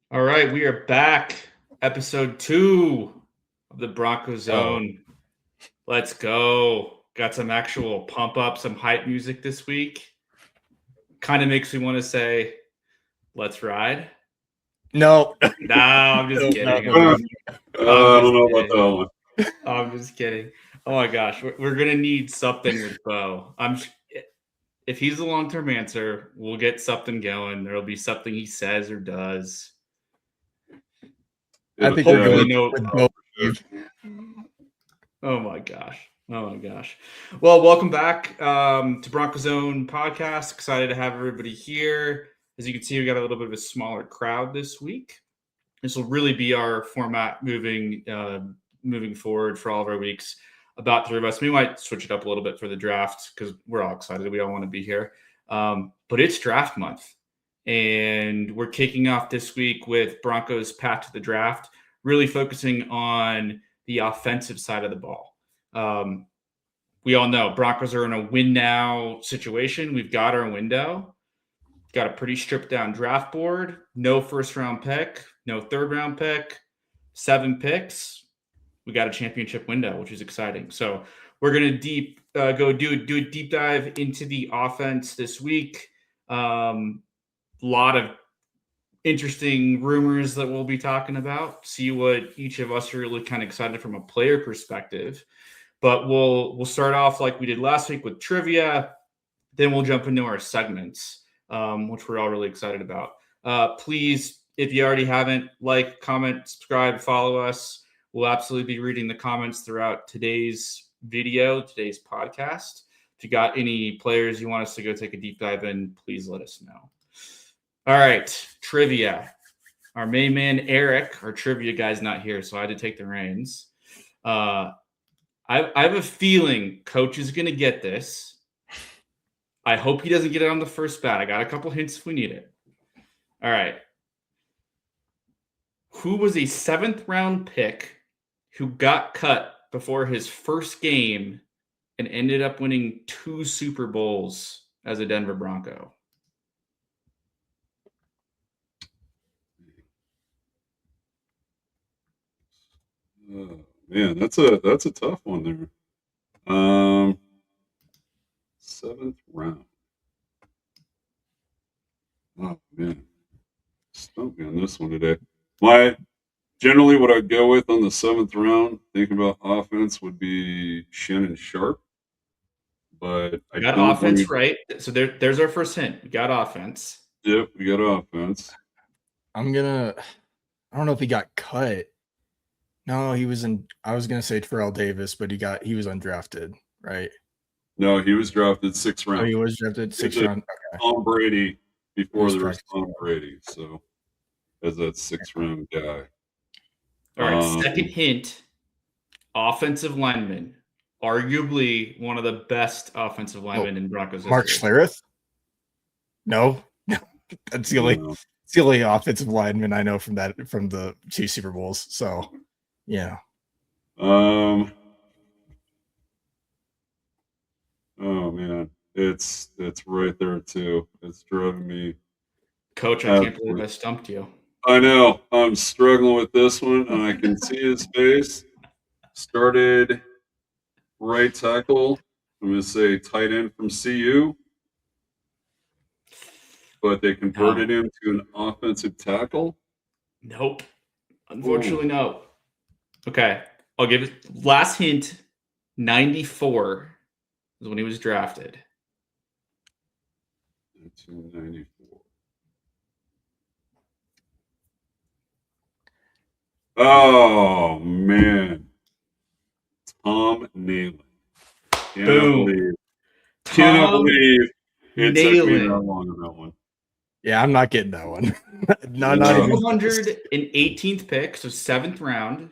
All right, we are back. Episode 2 of the Broncos Zone. Let's go. Got some actual pump up, some hype music this week. Kind of makes me want to say, let's ride. No. No, I'm just kidding. I don't know about that one. I'm just kidding. Oh my gosh, we're gonna need something with Bo. If he's the long-term answer, we'll get something going. There'll be something he says or does. I think Hopefully we're going no. with Bo. Oh my gosh. Well, welcome back to Broncos Zone podcast. Excited to have everybody here. As you can see, we got a little bit of a smaller crowd this week. This will really be our format moving forward for all of our weeks. About 3 of us. We might switch it up a little bit for the draft because we're all excited. We all want to be here. But it's draft month. And we're kicking off this week with Broncos Path to the Draft, really focusing on the offensive side of the ball. We all know Broncos are in a win now situation. We've got our window, got a pretty stripped down draft board, no first round pick, no third round pick, 7 picks. We got a championship window, which is exciting. So we're going to go do a deep dive into the offense this week. Lot of interesting rumors that we'll be talking about, see what each of us are really kind of excited from a player perspective. But we'll start off like we did last week with trivia. Then we'll jump into our segments, which we're all really excited about. Please, if you already haven't, like, comment, subscribe, follow us. We'll absolutely be reading the comments throughout today's video, today's podcast. If you got any players you want us to go take a deep dive in, please let us know. All right, trivia. Our main man, Eric, our trivia guy's not here, so I had to take the reins. I have a feeling Coach is going to get this. I hope he doesn't get it on the first bat. I got a couple hints if we need it. All right. Who was a 7th round pick who got cut before his first game and ended up winning 2 Super Bowls as a Denver Bronco? Man, that's a tough one there. 7th round. Oh man, stumped me on this one today. Generally what I'd go with on the 7th round, thinking about offense, would be Shannon Sharp. But I got offense right. So there's our first hint. We got offense. Yep, we got offense. I don't know if he got cut. No, he was in. I was gonna say Terrell Davis, but he was undrafted, right? No, he was drafted 6th round. Oh, he was drafted 6th round. Okay. Tom Brady before there was Tom Brady, so as that 6th round guy. All right, second hint: offensive lineman, arguably one of the best offensive linemen in Broncos history. Mark Schlereth? No, that's the only offensive lineman I know from the 2 Super Bowls. So, yeah. Oh man, it's right there too. It's driving me. Coach, I can't believe I stumped you. I know. I'm struggling with this one, and I can see his face. Started right tackle. I'm going to say tight end from CU, but they converted him to an offensive tackle. Nope. Unfortunately, no. Okay. I'll give it last hint. 94 is when he was drafted. 1994. Oh man, Tom Nalen. Cannot believe it took me that long on that one. Yeah, I'm not getting that one. Not even 218th pick, so 7th round.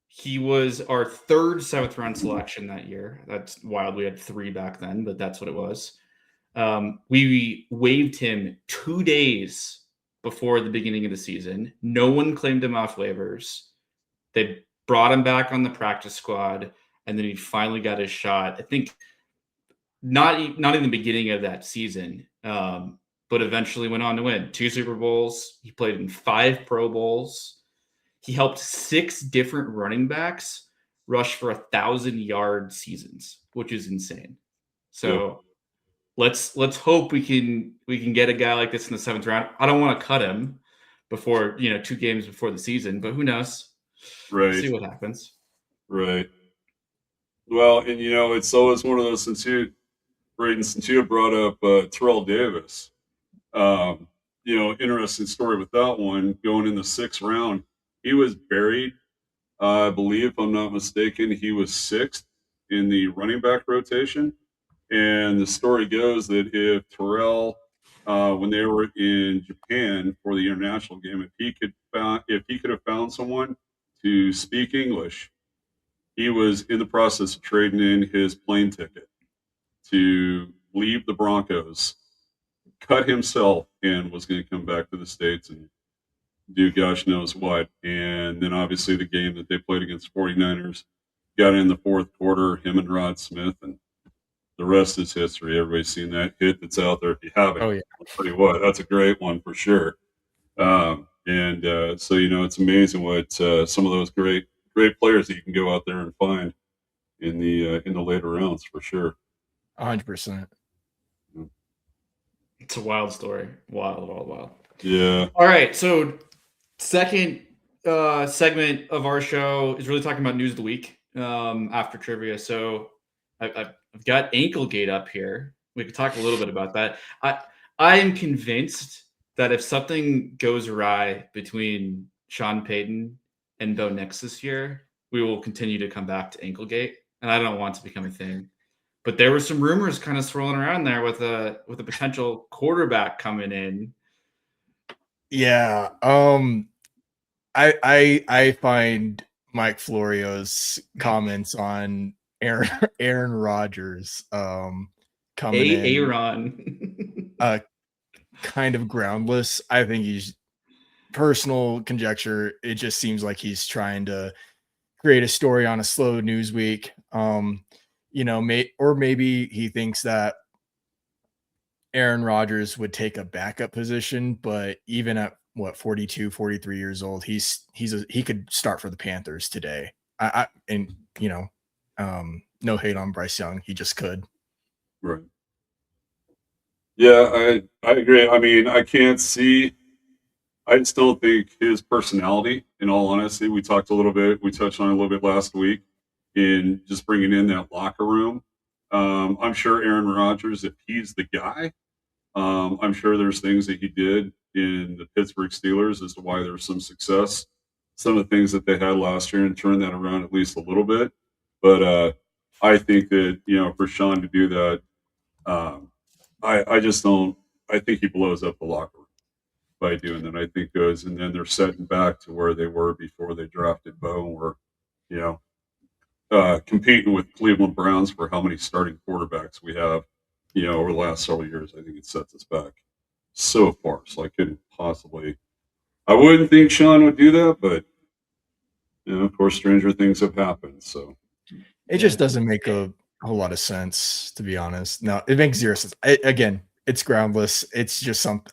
He was our 3rd 7th round selection that year. That's wild. We had 3 back then, but that's what it was. We waived him 2 days before the beginning of the season. No one claimed him off waivers. They brought him back on the practice squad, and then he finally got his shot. I think not in the beginning of that season. but eventually went on to win 2 Super Bowls. He played in 5 Pro Bowls. He helped 6 different running backs rush for 1,000-yard seasons, which is insane. So let's hope we can get a guy like this in the 7th round. I don't want to cut him before 2 games before the season, but who knows? Right. We'll see what happens. Right. Well, and it's always one of those, since you had brought up Terrell Davis. Interesting story with that one. Going in the 6th round, he was buried. I believe, if I'm not mistaken, he was 6th in the running back rotation. And the story goes that if Terrell, when they were in Japan for the international game, if he could have found someone to speak English, he was in the process of trading in his plane ticket to leave the Broncos, cut himself, and was going to come back to the States and do gosh knows what. And then obviously the game that they played against 49ers, got in the 4th quarter, him and Rod Smith, and the rest is history. Everybody's seen that hit that's out there. If you haven't, Oh yeah, I'll tell you what, that's a great one for sure. So it's amazing what some of those great players that you can go out there and find in the later rounds for sure. 100%. It's a wild story. Wild. Yeah. All right. So second segment of our show is really talking about news of the week after trivia. So I've got Anklegate up here. We could talk a little bit about that. I am convinced that if something goes awry between Sean Payton and Bo Nix this year, we will continue to come back to Anklegate, and I don't want it to become a thing. But there were some rumors kind of swirling around there with a potential quarterback coming in. Yeah. I find Mike Florio's comments on Aaron Rodgers coming in Aaron. kind of groundless. I think he's personal conjecture. It just seems like he's trying to create a story on a slow news week. Maybe he thinks that Aaron Rodgers would take a backup position, but even at 42, 43 years old, he could start for the Panthers today. No hate on Bryce Young. He just could. Right. Yeah, I agree. I mean, I just don't think his personality, in all honesty, we touched on it a little bit last week, in just bringing in that locker room. I'm sure Aaron Rodgers, if he's the guy, I'm sure there's things that he did in the Pittsburgh Steelers as to why there was some success. Some of the things that they had last year, and turn that around at least a little bit. But I think that, for Sean to do that, I just don't. I think he blows up the locker room by doing that. I think and then they're setting back to where they were before they drafted Bo, and were competing with Cleveland Browns for how many starting quarterbacks we have, over the last several years. I think it sets us back so far. So I wouldn't think Sean would do that, but of course, stranger things have happened. So it just doesn't make a whole lot of sense, to be honest. No, it makes zero sense. Again, it's groundless. It's just something.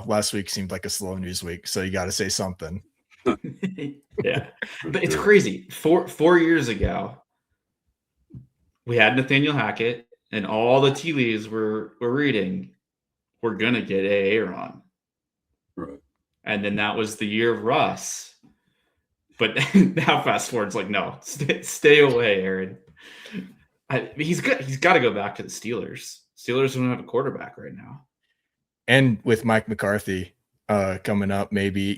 Last week seemed like a slow news week, so you got to say something. Yeah, but it's crazy. 4 years ago, we had Nathaniel Hackett, and all the tea leaves we're reading, we're gonna get Aaron. Right. And then that was the year of Russ. But now fast forward, it's like, no, stay away, Aaron. He's good. He's got to go back to the Steelers. Steelers don't have a quarterback right now. And with Mike McCarthy coming up, maybe,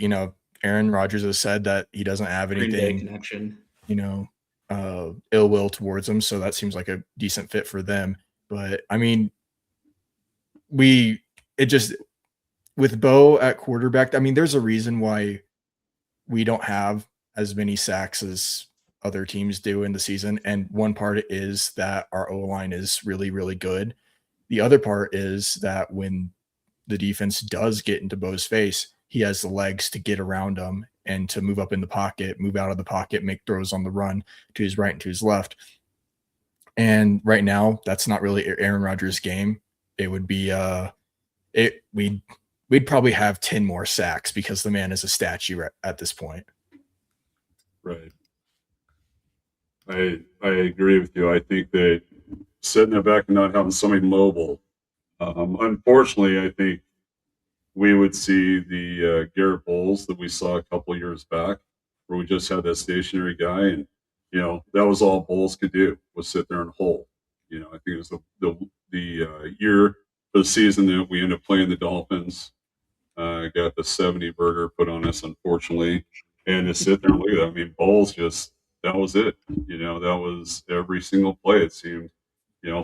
Aaron Rodgers has said that he doesn't have anything connection, ill will towards him. So that seems like a decent fit for them. But I mean, with Bo at quarterback, I mean, there's a reason why we don't have as many sacks as other teams do in the season. And one part is that our O-line is really, really good. The other part is that when the defense does get into Bo's face, he has the legs to get around them and to move up in the pocket, move out of the pocket, make throws on the run to his right and to his left. And right now, that's not really Aaron Rodgers' game. It would be we'd probably have 10 more sacks because the man is a statue at this point. Right. I agree with you. I think that sitting there back and not having somebody mobile, unfortunately, I think we would see the Garrett Bowles that we saw a couple of years back, where we just had that stationary guy, and that was all Bowles could do was sit there and hold. I think it was the year, the season that we ended up playing the Dolphins. Got the 70 burger put on us, unfortunately, and to sit there and look at that. I mean, Bowles that was it. That was every single play. It seemed,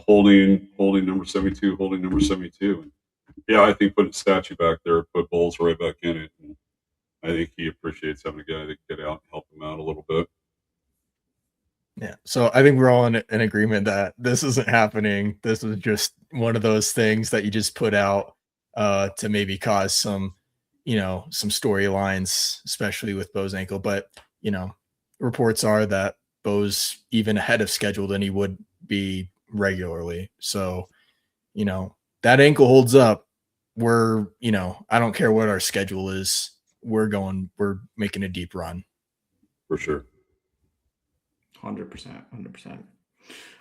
holding number 72, holding number 72. And yeah, I think putting a statue back there put Bowles right back in it. And I think he appreciates having a guy that can get out and help him out a little bit. Yeah. So I think we're all in agreement that this isn't happening. This is just one of those things that you just put out to maybe cause some storylines, especially with Bo's ankle. But, reports are that Bo's even ahead of schedule than he would be regularly. So, that ankle holds up. We're, I don't care what our schedule is. We're making a deep run. For sure. 100%. All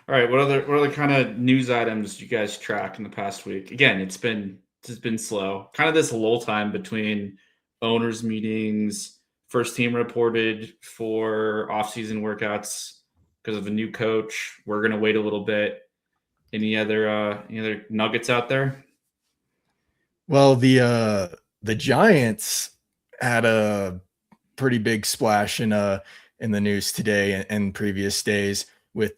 right. What other kind of news items did you guys track in the past week? Again, it's been slow. Kind of this lull time between owners meetings. First team reported for off-season workouts because of a new coach. We're gonna wait a little bit. Any other nuggets out there? Well, the Giants had a pretty big splash in the news today and previous days with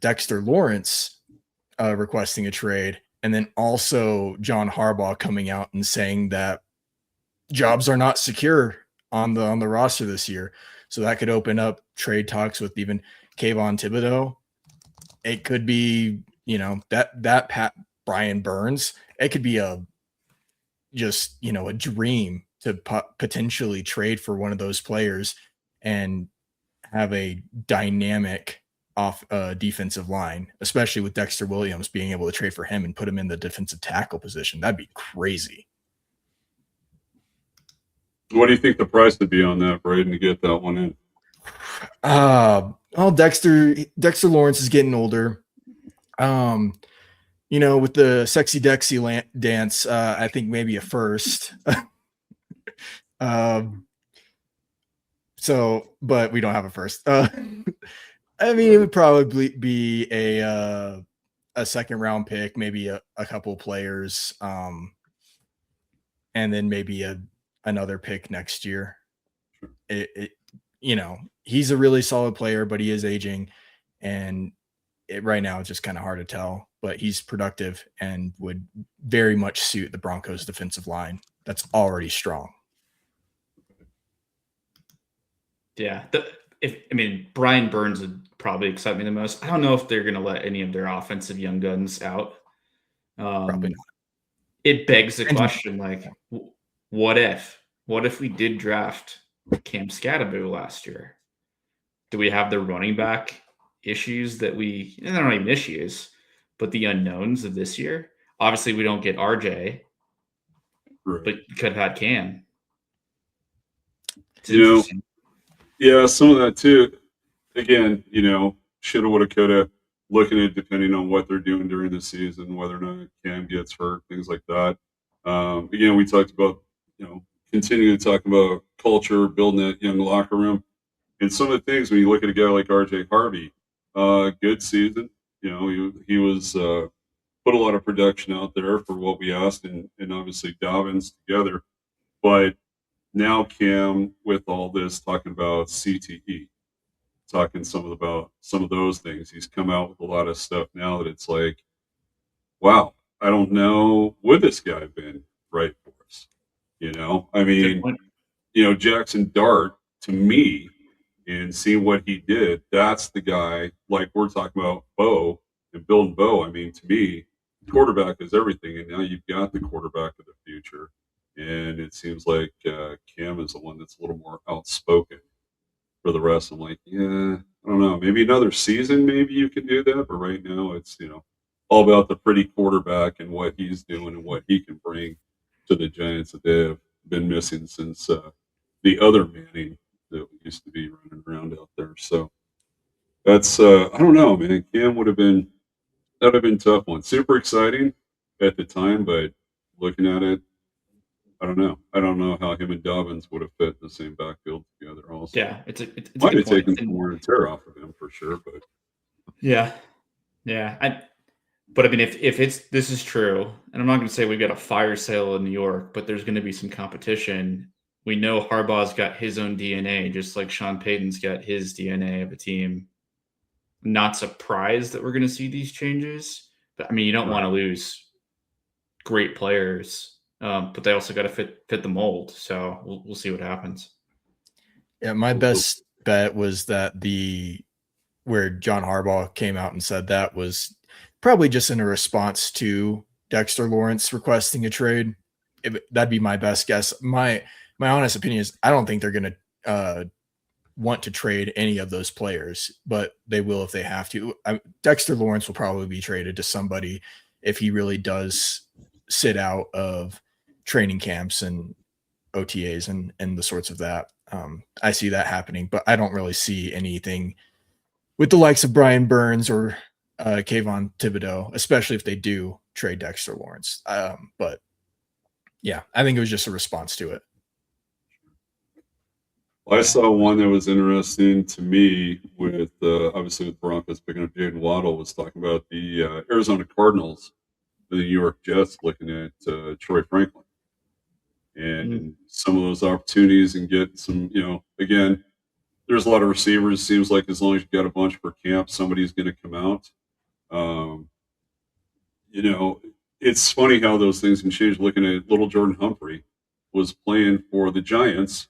Dexter Lawrence requesting a trade, and then also John Harbaugh coming out and saying that jobs are not secure on the roster this year. So that could open up trade talks with even Kayvon Thibodeau. It could be, that Pat Brian Burns. It could be a dream to potentially trade for one of those players and have a dynamic off defensive line, especially with Dexter Williams being able to trade for him and put him in the defensive tackle position. That'd be crazy. What do you think the price would be on that, Braden, to get that one in? Dexter Lawrence is getting older. With the sexy Dexy dance, I think maybe a first. But we don't have a first. I mean, it would probably be a second round pick, maybe a couple players, and then maybe another pick next year. He's a really solid player, but he is aging, and right now it's just kind of hard to tell. But he's productive and would very much suit the Broncos' defensive line. That's already strong. Yeah. Brian Burns would probably excite me the most. I don't know if they're going to let any of their offensive young guns out. Probably not. It begs the question, what if we did draft Cam Scatterbo last year? Do we have the running back issues that they're not even issues, but the unknowns of this year? Obviously, we don't get RJ, right, but you could have had Cam. Yeah, some of that too. Again, shoulda, woulda, coulda. Looking at depending on what they're doing during the season, whether or not Cam gets hurt, things like that. Again, we talked about, continuing to talk about culture, building that young locker room. And some of the things when you look at a guy like RJ Harvey, good season. He was put a lot of production out there for what we asked, and obviously Dobbins together. But now Cam, with all this, talking about CTE, talking about some of those things. He's come out with a lot of stuff now that it's like, wow, I don't know, would this guy have been right for us? I mean, Jackson Dart, to me, and seeing what he did, that's the guy, like we're talking about Bo and building Bo. I mean, to me, quarterback is everything, and now you've got the quarterback of the future. And it seems like Cam is the one that's a little more outspoken. For the rest, I'm like, yeah, I don't know. Maybe another season, maybe you can do that. But right now, it's, all about the pretty quarterback and what he's doing and what he can bring to the Giants that they have been missing since the other Manning that used to be running around out there. So that's I don't know, man. Cam would have been a tough one. Super exciting at the time, but looking at it, I don't know. I don't know how him and Dobbins would have fit in the same backfield together. Also, Yeah, it's a might good have taken point. some wear and tear off of him for sure, but Yeah, yeah. But I mean, if this is true, and I'm not going to say we've got a fire sale in New York, but there's going to be some competition. We know Harbaugh's got his own DNA, just like Sean Payton's got his DNA of a team. Not surprised that we're going to see these changes, but I mean, you don't want to lose great players, but they also got to fit the mold. So we'll see what happens. Yeah, my best bet was that where John Harbaugh came out and said that was probably just in a response to Dexter Lawrence requesting a trade. That'd be my best guess. My honest opinion is I don't think they're going to want to trade any of those players, but they will if they have to. Dexter Lawrence will probably be traded to somebody if he really does sit out of training camps and OTAs and the sorts of that. I see that happening, but I don't really see anything with the likes of Brian Burns or Kayvon Thibodeau, especially if they do trade Dexter Lawrence. But yeah, I think it was just a response to it. Well, I saw one that was interesting to me with obviously with Broncos picking up Jaden Waddle was talking about the Arizona Cardinals and the New York Jets looking at Troy Franklin and some of those opportunities and get some, again, there's a lot of receivers. Seems like as long as you got a bunch for camp, somebody's going to come out. It's funny how those things can change. Looking at little Jordan Humphrey was playing for the Giants,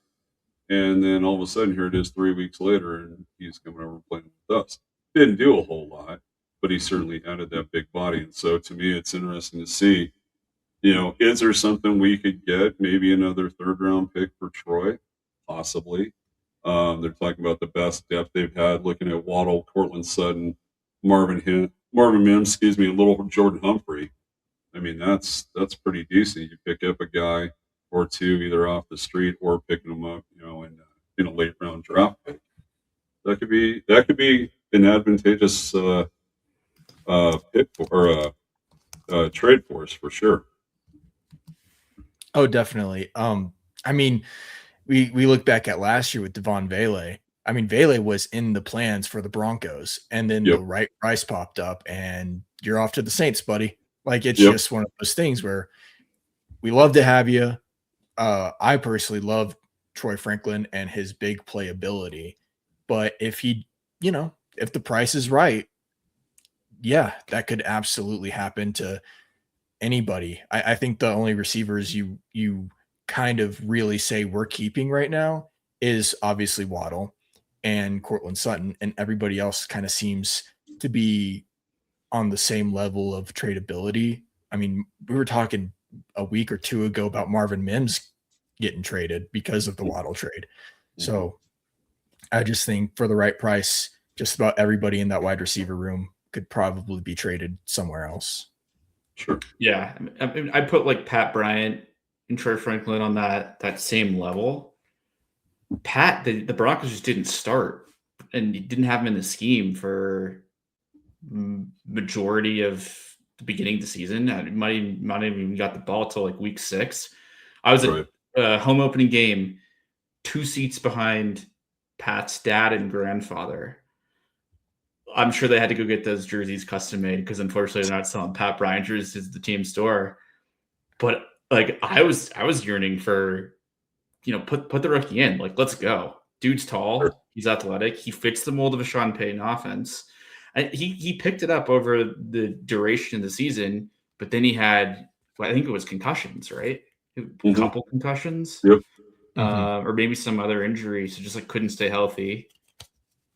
and then all of a sudden here it is 3 weeks later, and he's coming over and playing with us. Didn't do a whole lot, but he certainly added that big body. And so to me, it's interesting to see, is there something we could get? Maybe another third round pick for Troy, possibly. They're talking about the best depth they've had, looking at Waddle, Cortland Sutton, Marvin Mims, and little Jordan Humphrey. I mean, that's pretty decent. You pick up a guy or two either off the street or picking them up, in a late round draft pick. That could be an advantageous pick or trade for us for sure. Oh, definitely. I mean, we look back at last year with Devon Vele. I mean, Vele was in the plans for the Broncos, and then the right price popped up, and you're off to the Saints, buddy. Like, it's just one of those things where we love to have you. I personally love Troy Franklin and his big playability, but if if the price is right, yeah, that could absolutely happen to anybody. I think the only receivers you kind of really say we're keeping right now is obviously Waddle and Cortland Sutton, and everybody else kind of seems to be on the same level of tradability. I mean, we were talking a week or two ago about Marvin Mims getting traded because of the Waddle trade. So I just think for the right price, just about everybody in that wide receiver room could probably be traded somewhere else. Sure. Yeah. I put like Pat Bryant and Troy Franklin on that same level. Pat, the Broncos just didn't start and didn't have him in the scheme for majority of the beginning of the season. I might even got the ball till like week 6. I was at a home opening game, 2 seats behind Pat's dad and grandfather. I'm sure they had to go get those jerseys custom made because unfortunately they're not selling Pat Bryant jerseys at the team store. But like I was yearning for, put the rookie in. Like, let's go. Dude's tall. Sure. He's athletic. He fits the mold of a Sean Payton offense. And he picked it up over the duration of the season, but then he had, I think it was concussions, right? A couple concussions. Yep. Or maybe some other injury. So just like couldn't stay healthy.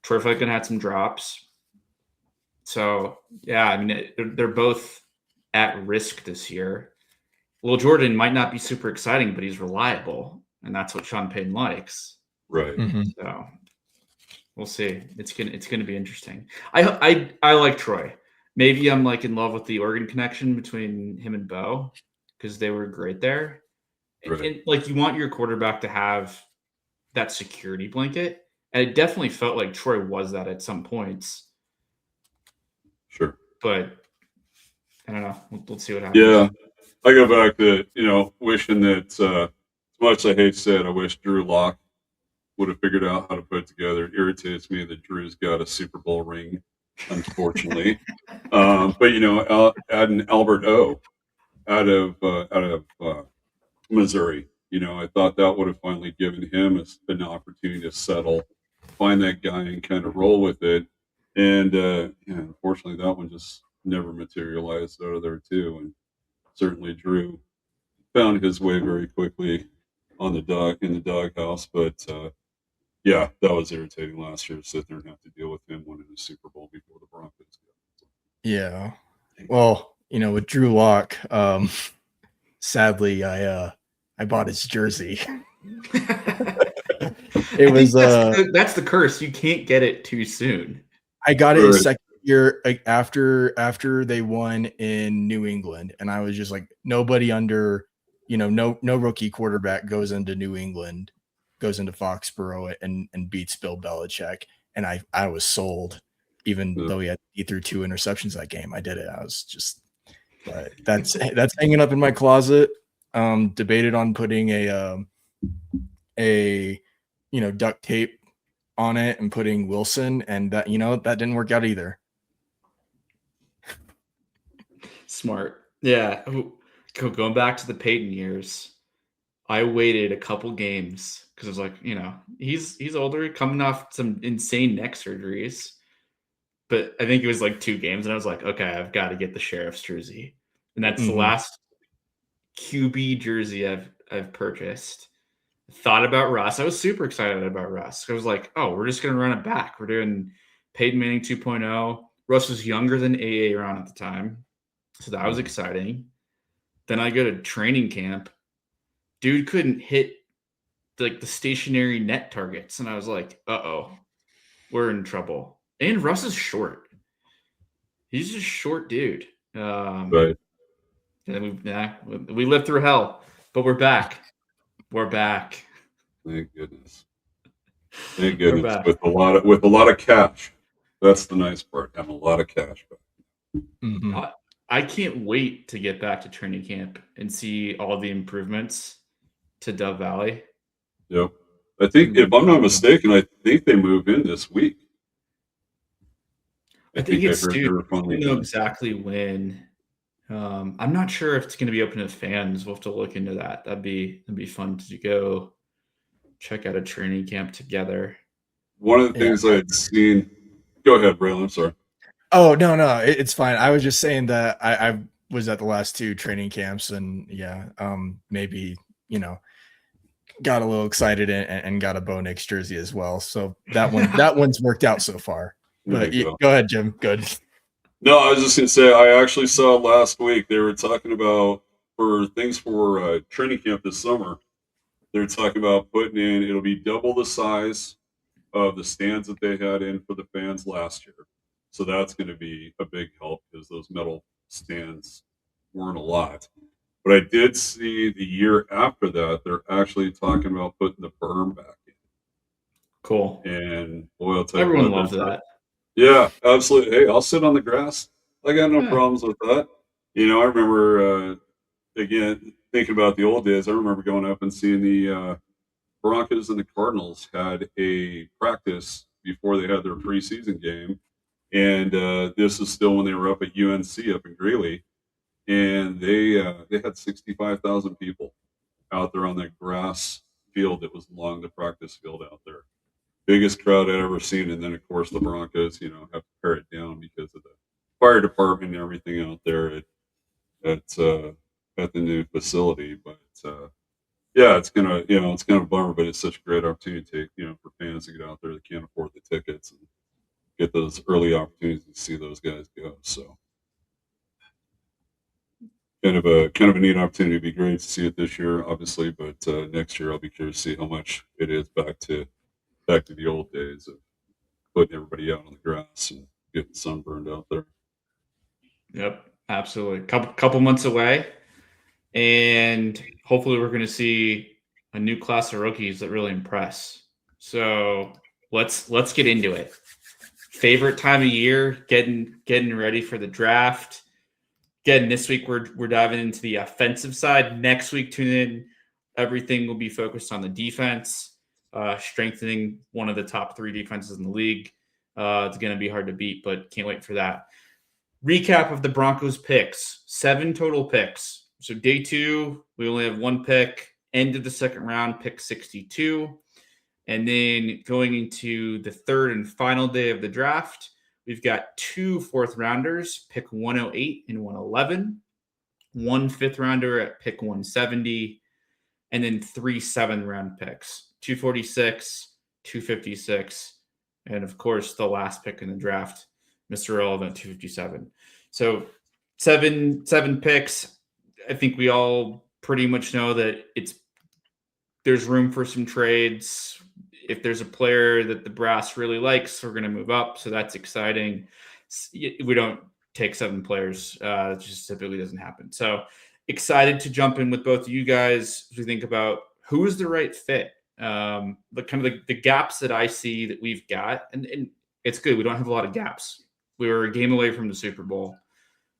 Troy Franklin had some drops. So, yeah, I mean, they're both at risk this year. Will Jordan might not be super exciting, but he's reliable, and that's what Sean Payton likes. Right. So we'll see. It's gonna be interesting. I like Troy. maybe I'm like in love with the Oregon connection between him and Bo because they were great there. Right. And like you want your quarterback to have that security blanket. And it definitely felt like Troy was that at some points. Sure. But I don't know. We'll see what happens. Yeah. I go back to, wishing that, as much as I hate to say it, I wish Drew Lock would have figured out how to put it together. It irritates me that Drew's got a Super Bowl ring, unfortunately. But, adding Albert O out of Missouri, I thought that would have finally given him an opportunity to settle, find that guy and kind of roll with it. And, unfortunately, that one just never materialized out of there, too. And certainly Drew found his way very quickly in the doghouse. But yeah, that was irritating last year to sit there and have to deal with him winning the Super Bowl before the Broncos. Yeah. Well, with Drew Lock, sadly, I bought his jersey. It was that's the curse. You can't get it too soon. I got it his second year, like after they won in New England, and I was just like, nobody under, no rookie quarterback goes into New England, goes into Foxborough and beats Bill Belichick, and I was sold, even though he threw 2 interceptions that game. I did it. I was just, but that's hanging up in my closet. Debated on putting a duct tape on it and putting Wilson, and that that didn't work out either. Smart. Yeah. Going back to the Peyton years, I waited a couple games because I was like, he's older, coming off some insane neck surgeries. But I think it was like 2 games, and I was like, okay, I've got to get the Sheriff's jersey. And that's the last QB jersey I've purchased. Thought about Russ. I was super excited about Russ. I was like, oh, we're just going to run it back. We're doing Peyton Manning 2.0. Russ was younger than A.A. Ron at the time. So that was exciting. Then I go to training camp. Dude couldn't hit the stationary net targets. And I was like, uh-oh, we're in trouble. And Russ is short. He's just a short dude. Right. And we lived through hell, but we're back. We're back. Thank goodness. Thank goodness. With a lot of cash. That's the nice part. Having a lot of cash back. Mm-hmm. I can't wait to get back to training camp and see all the improvements to Dove Valley. Yep. I think, if I'm not mistaken, I think they move in this week. I think it's due. I don't know exactly when. I'm not sure if it's going to be open to fans. We'll have to look into that. That'd be fun to go check out a training camp together. One of the things I had seen. Go ahead, Braylon. I'm sorry. Oh no, it's fine. I was just saying that I was at the last 2 training camps, and maybe got a little excited and got a Bo Nix jersey as well. So that one's worked out so far. But go ahead, Jim. Good. No, I was just going to say, I actually saw last week they were talking about for training camp this summer. They're talking about putting in, it'll be double the size of the stands that they had in for the fans last year. So that's going to be a big help because those metal stands weren't a lot. But I did see the year after that, they're actually talking about putting the berm back in. Cool. And boy, I'll tell you, everyone loves that. Yeah, absolutely. Hey, I'll sit on the grass. I got no problems with that. I remember, again, thinking about the old days, I remember going up and seeing the Broncos and the Cardinals had a practice before they had their preseason game. And this is still when they were up at UNC up in Greeley. And they had 65,000 people out there on that grass field that was along the practice field out there. Biggest crowd I'd ever seen. And then, of course, the Broncos, have to pare it down because of the fire department and everything out there at the new facility. But it's gonna bummer, but it's such a great opportunity to for fans to get out there that can't afford the tickets and get those early opportunities to see those guys go. So kind of a neat opportunity. It'd be great to see it this year, obviously, but next year I'll be curious to see how much it is back to the old days of putting everybody out on the grass and getting sunburned out there. Yep, absolutely. Couple months away, and hopefully we're going to see a new class of rookies that really impress. So let's get into it. Favorite time of year, getting ready for the draft. Again, this week we're diving into the offensive side. Next week, tune in. Everything will be focused on the defense, strengthening one of the top 3 defenses in the league. It's going to be hard to beat, but can't wait for that. Recap of the Broncos picks, 7 total picks. So day 2, we only have 1 pick. End of the second round, pick 62. And then going into the third and final day of the draft, we've got 2 fourth rounders, pick 108 and 111, 1 fifth rounder at pick 170, and then 3 7th round picks, 246, 256, and of course the last pick in the draft, Mr. Irrelevant, 257. So seven picks. I think we all pretty much know that there's room for some trades. If there's a player that the brass really likes, we're going to move up. So that's exciting. We don't take 7 players. It just typically doesn't happen. So excited to jump in with both of you guys as we think about who is the right fit. The gaps that I see that we've got, and it's good. We don't have a lot of gaps. We were a game away from the Super Bowl,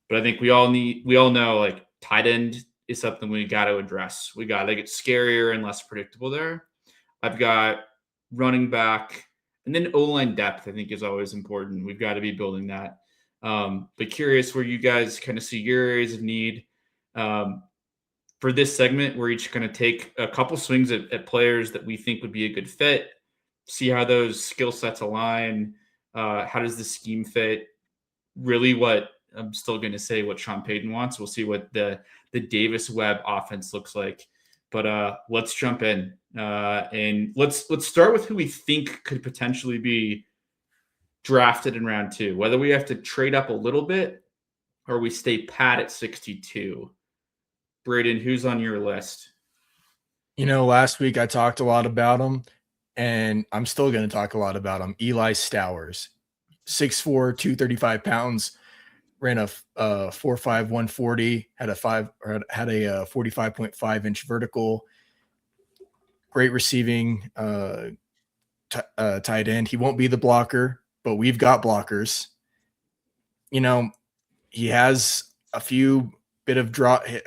but I think we all know like tight end is something we got to address. We got to get scarier and less predictable there. I've got running back, and then O-line depth, I think, is always important. We've got to be building that. But curious where you guys kind of see your areas of need. For this segment, we're each going to take a couple swings at players that we think would be a good fit, see how those skill sets align. How does the scheme fit? Really what I'm still going to say what Sean Payton wants. We'll see what the Davis Webb offense looks like. But let's jump in and let's start with who we think could potentially be drafted in round 2, whether we have to trade up a little bit or we stay pat at 62. Braden, who's on your list? Last week I talked a lot about him, and I'm still going to talk a lot about him. Eli Stowers, 6'4", 235 pounds, ran a 4.5 140, had a 45.5 inch vertical. Great receiving tight end. He won't be the blocker, but we've got blockers. He has a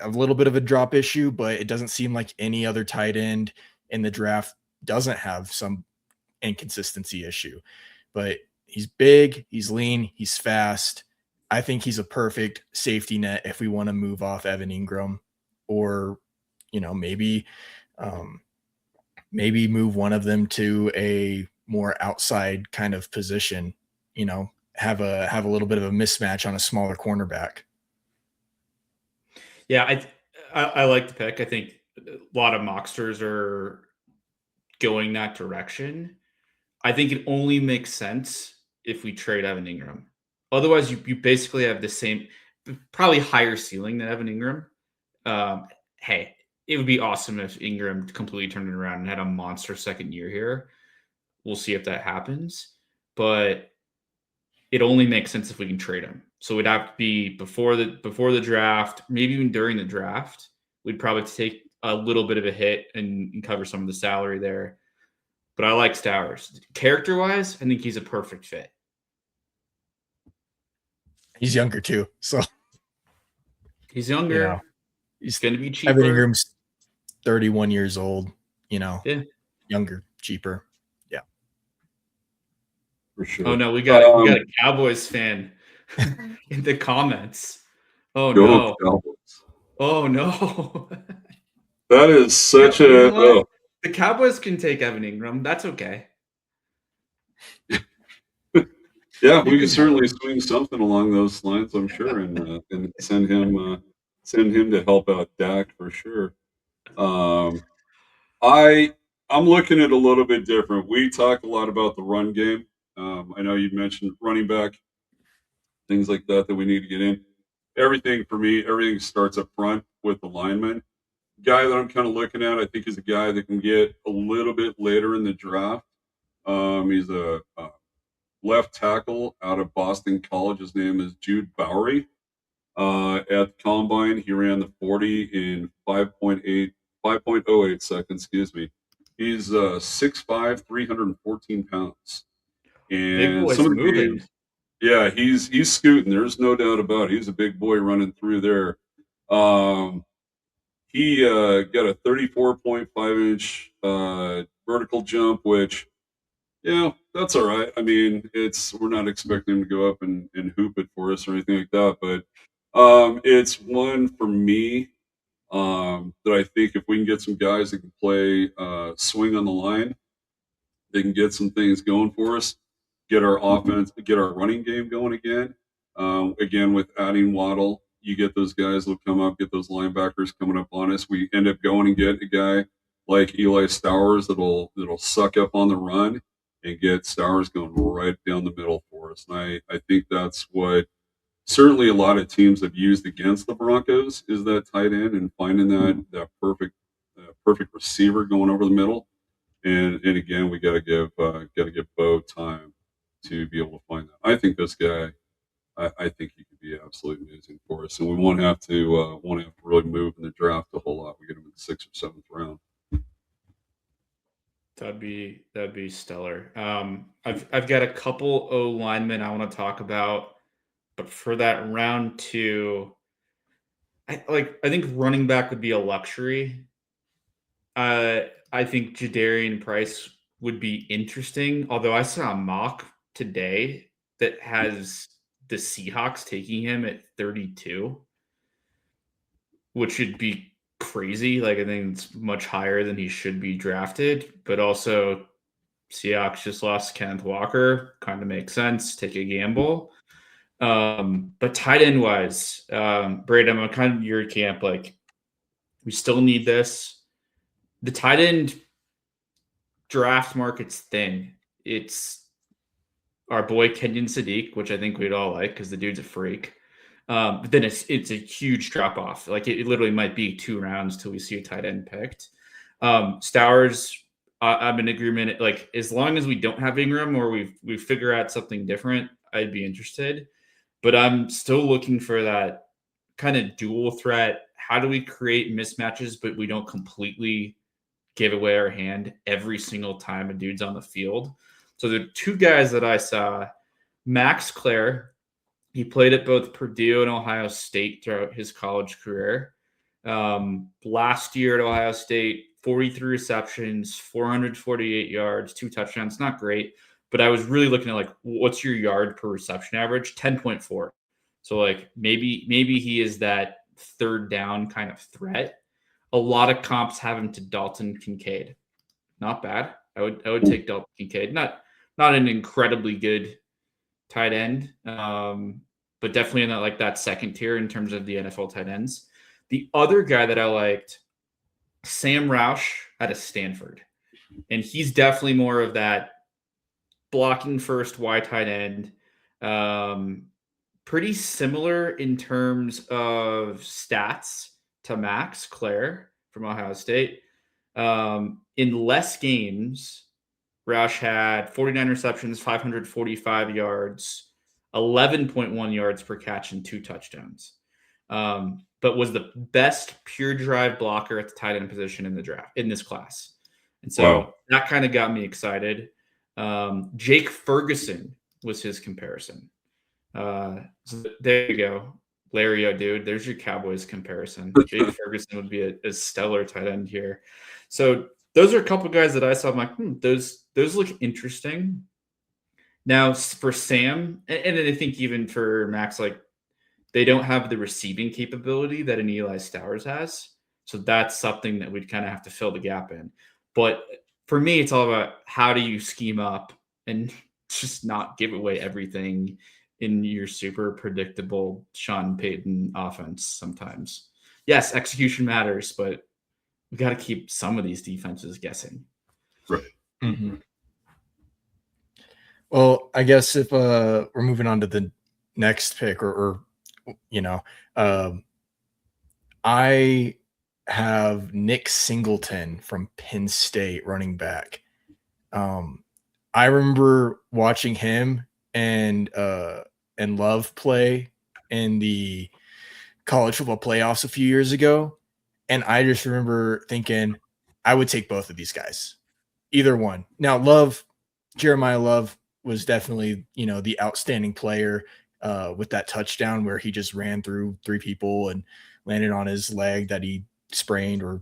little bit of a drop issue, but it doesn't seem like any other tight end in the draft doesn't have some inconsistency issue. But he's big, he's lean, he's fast. I think he's a perfect safety net if we want to move off Evan Ingram, or maybe move one of them to a more outside kind of position. Have a little bit of a mismatch on a smaller cornerback. Yeah, I like the pick. I think a lot of mocksters are going that direction. I think it only makes sense if we trade Evan Ingram. Otherwise, you basically have the same, probably higher ceiling than Evan Ingram. Hey, it would be awesome if Ingram completely turned it around and had a monster second year here. We'll see if that happens. But it only makes sense if we can trade him. So it'd have to be before the draft, maybe even during the draft. We'd probably take a little bit of a hit and cover some of the salary there. But I like Stowers. Character-wise, I think he's a perfect fit. He's younger too, so he's younger. He's going to be cheaper. Evan Ingram's 31 years old. Yeah, younger, cheaper. Yeah, for sure. Oh no, we got a Cowboys fan in the comments. Oh no! Cowboys. Oh no! That is such the Cowboys can take Evan Ingram. That's okay. Yeah, we can certainly swing something along those lines, I'm sure, and send him to help out Dak for sure. I'm looking at a little bit different. We talk a lot about the run game. I know you mentioned running back, things like that we need to get in. Everything starts up front with the lineman. Guy that I'm kind of looking at, I think, is a guy that can get a little bit later in the draft. He's a left tackle out of Boston College. His name is Jude Bowery. At the combine, he ran the 40 in 5.08 seconds. Excuse me. He's 6'5", 314 pounds. Big And some boy's of the moving. games, yeah, he's scooting. There's no doubt about it. He's a big boy running through there. He got a 34.5-inch vertical jump, which, yeah, that's all right. I mean, we're not expecting him to go up and hoop it for us or anything like that, but it's one for me that I think if we can get some guys that can play swing on the line, they can get some things going for us, get our offense, get our running game going again. Again, with adding Waddle, you get those guys that'll come up, get those linebackers coming up on us. We end up going and get a guy like Eli Stowers that'll suck up on the run and get Stowers going right down the middle for us. And I think that's what certainly a lot of teams have used against the Broncos is that tight end and finding that perfect receiver going over the middle. And again, we got to give Bo time to be able to find that. I think this guy, I think he could be absolutely amazing for us, and we won't have to really move in the draft a whole lot. We get him in the 6th or 7th round. That'd be stellar. I've got a couple O linemen I want to talk about, but for that round 2, I think running back would be a luxury. I think Jadarian Price would be interesting, although I saw a mock today that has the Seahawks taking him at 32, which would be crazy. Like, I think it's much higher than he should be drafted, but also Seahawks just lost Kenneth Walker. Kind of makes sense. Take a gamble. But tight end wise, Braden, I'm kind of your camp. Like, we still need this. The tight end draft market's thin. It's our boy Kenyon Sadiq, which I think we'd all like because the dude's a freak. But then it's a huge drop off. Like, it literally might be 2 rounds till we see a tight end picked. Stowers, I'm in agreement. Like, as long as we don't have Ingram or we figure out something different, I'd be interested. But I'm still looking for that kind of dual threat. How do we create mismatches, but we don't completely give away our hand every single time a dude's on the field? So the 2 guys that I saw, Max Clare, he played at both Purdue and Ohio State throughout his college career. Last year at Ohio State, 43 receptions, 448 yards, 2 touchdowns. Not great, but I was really looking at, like, what's your yard per reception average? 10.4. So, like, maybe he is that third down kind of threat. A lot of comps have him to Dalton Kincaid. Not bad. I would take Dalton Kincaid. Not an incredibly good tight end, but definitely in that second tier in terms of the NFL tight ends. The other guy that I liked, Sam Roush out of Stanford, and he's definitely more of that blocking first wide tight end. Pretty similar in terms of stats to Max Clare from Ohio State. In less games, Roush had 49 receptions, 545 yards, 11.1 yards per catch, and 2 touchdowns. But was the best pure drive blocker at the tight end position in the draft in this class. And so that kind of got me excited. Jake Ferguson was his comparison. So there you go. Larry, dude, there's your Cowboys comparison. Jake Ferguson would be a stellar tight end here. So those are a couple guys that I saw. I'm like, those look interesting. Now for Sam, and I think even for Max, like, they don't have the receiving capability that an Eli Stowers has. So that's something that we'd kind of have to fill the gap in. But for me, it's all about how do you scheme up and just not give away everything in your super predictable Sean Payton offense sometimes. Yes, execution matters, but we got to keep some of these defenses guessing. Right. Mm-hmm. Well, I guess if we're moving on to the next pick or I have Nick Singleton from Penn State, running back. I remember watching him and Love play in the college football playoffs a few years ago. And I just remember thinking I would take both of these guys, either one. Now, Jeremiah Love was definitely, the outstanding player with that touchdown where he just ran through 3 people and landed on his leg that he sprained or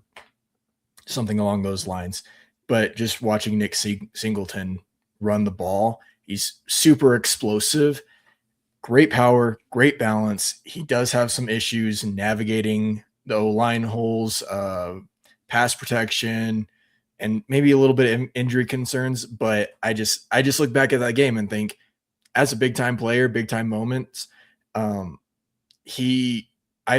something along those lines. But just watching Nick Singleton run the ball, he's super explosive, great power, great balance. He does have some issues navigating the O-line holes, pass protection, and maybe a little bit of injury concerns. But I just look back at that game and think, as a big time player, big time moments, I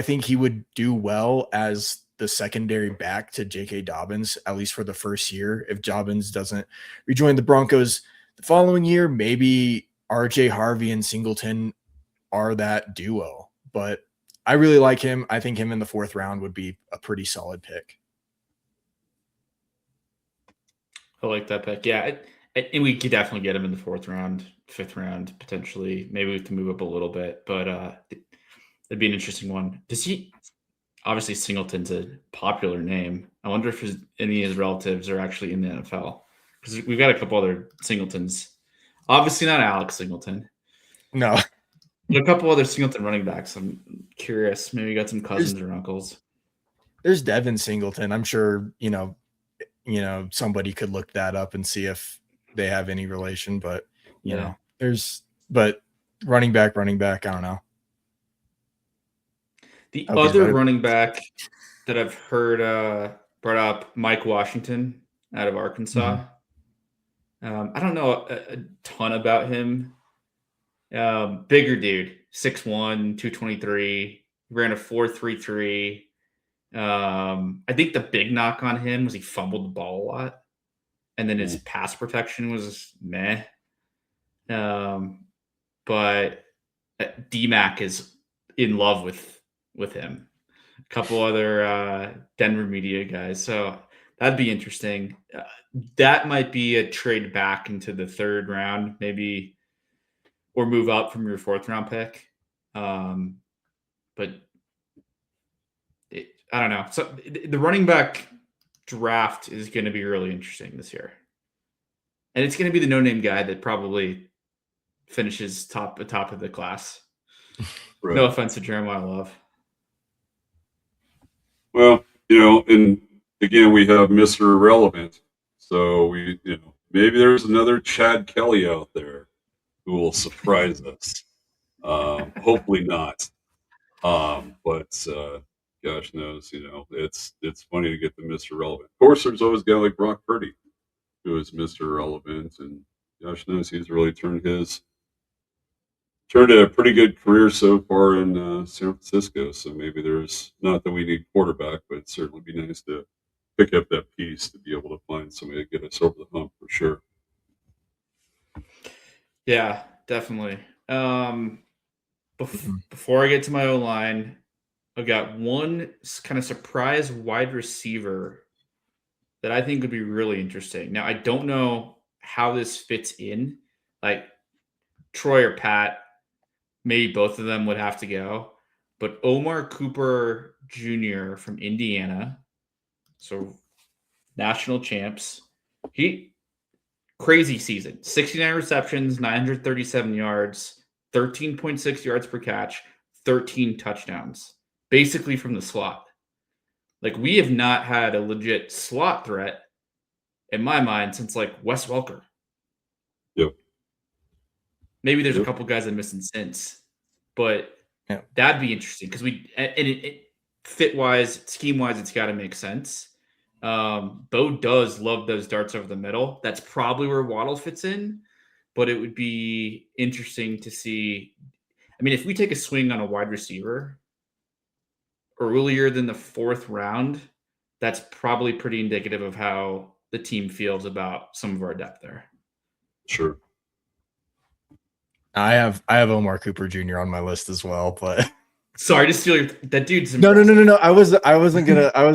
think he would do well as the secondary back to J.K. Dobbins, at least for the first year. If Dobbins doesn't rejoin the Broncos the following year, maybe RJ Harvey and Singleton are that duo. But I really like him. I think him in the 4th round would be a pretty solid pick. I like that pick. Yeah. And we could definitely get him in the 4th round, 5th round, potentially. Maybe we can move up a little bit, but it'd be an interesting one. Obviously Singleton's a popular name. I wonder if any of his relatives are actually in the NFL, because we've got a couple other Singletons. Obviously not Alex Singleton. No. A couple other Singleton running backs. I'm curious. Maybe you got some cousins or uncles. There's Devin Singleton. I'm sure, somebody could look that up and see if they have any relation, but but running back, I don't know. The other running back that I've heard brought up, Mike Washington out of Arkansas. Mm-hmm. I don't know a ton about him. Bigger dude, 6'1", 223, ran a 4.33. I think the big knock on him was he fumbled the ball a lot, and then his pass protection was meh. But D-Mac is in love with him. A couple other Denver media guys, so that'd be interesting. That might be a trade back into the 3rd round, maybe, or move up from your 4th round pick. But I don't know. So the running back draft is going to be really interesting this year, and it's going to be the no-name guy that probably finishes top of the class. Right. No offense to Jeremiah Love. Well, and again, we have Mr. Irrelevant. So maybe there's another Chad Kelly out there who will surprise us. Hopefully not. But gosh knows, it's funny to get the Mr. Relevant. Of course, there's always a guy like Brock Purdy who is Mr. Relevant, and gosh knows he's really turned a pretty good career so far in San Francisco. So maybe there's, not that we need quarterback, but it'd certainly be nice to pick up that piece to be able to find somebody to get us over the hump for sure. Yeah, definitely. Before I get to my O-line, I've got one kind of surprise wide receiver that I think would be really interesting. Now, I don't know how this fits in. Like Troy or Pat, maybe both of them would have to go. But Omar Cooper Jr. from Indiana, so national champs. Crazy season. 69 receptions, 937 yards, 13.6 yards per catch, 13 touchdowns, basically from the slot. Like, we have not had a legit slot threat, in my mind, since, like, Wes Welker. Yep. Maybe there's a couple guys I'm missing since, but that'd be interesting because it fit-wise, scheme-wise, it's got to make sense. Bo does love those darts over the middle. That's probably where Waddle fits in, but it would be interesting to see. I mean, if we take a swing on a wide receiver earlier than the 4th round, that's probably pretty indicative of how the team feels about some of our depth there. Sure. I have Omar Cooper Jr. on my list as well, but sorry to steal that dude's impressive. No. I was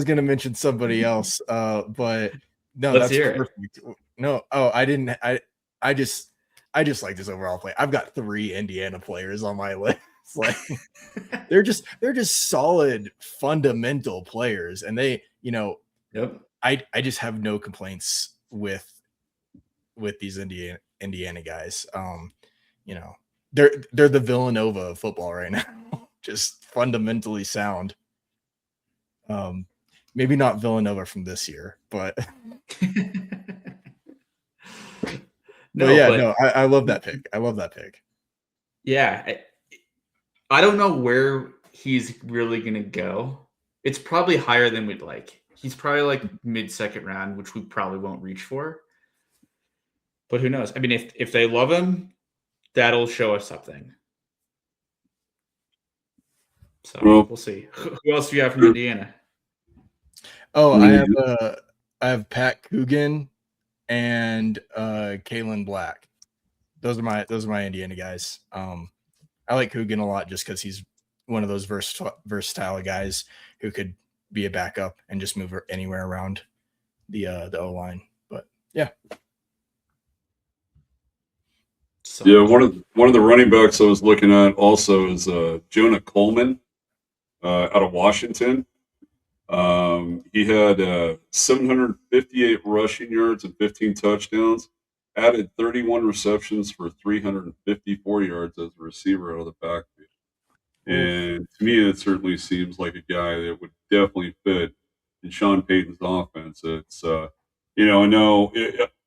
gonna mention somebody else. But no, Let's that's hear perfect. It. No, I didn't. I just like this overall play. I've got 3 Indiana players on my list. It's like they're just solid fundamental players, and they, Yep. I just have no complaints with these Indiana guys. They're the Villanova of football right now, just fundamentally sound. Maybe not Villanova from this year, but I love that pick. I love that pick. Yeah, I don't know where he's really gonna go. It's probably higher than we'd like. He's probably like mid-second round, which we probably won't reach for. But who knows? I mean, if they love him, that'll show us something. So we'll see. Who else do you have from Indiana? Oh, I have Pat Coogan and Kalen Black. Those are my Indiana guys. I like Coogan a lot just because he's one of those versatile guys who could be a backup and just move anywhere around the O-line. But yeah. Yeah, one of the running backs I was looking at also is Jonah Coleman out of Washington. He had 758 rushing yards and 15 touchdowns, added 31 receptions for 354 yards as a receiver out of the backfield. And to me, it certainly seems like a guy that would definitely fit in Sean Payton's offense. It's, I know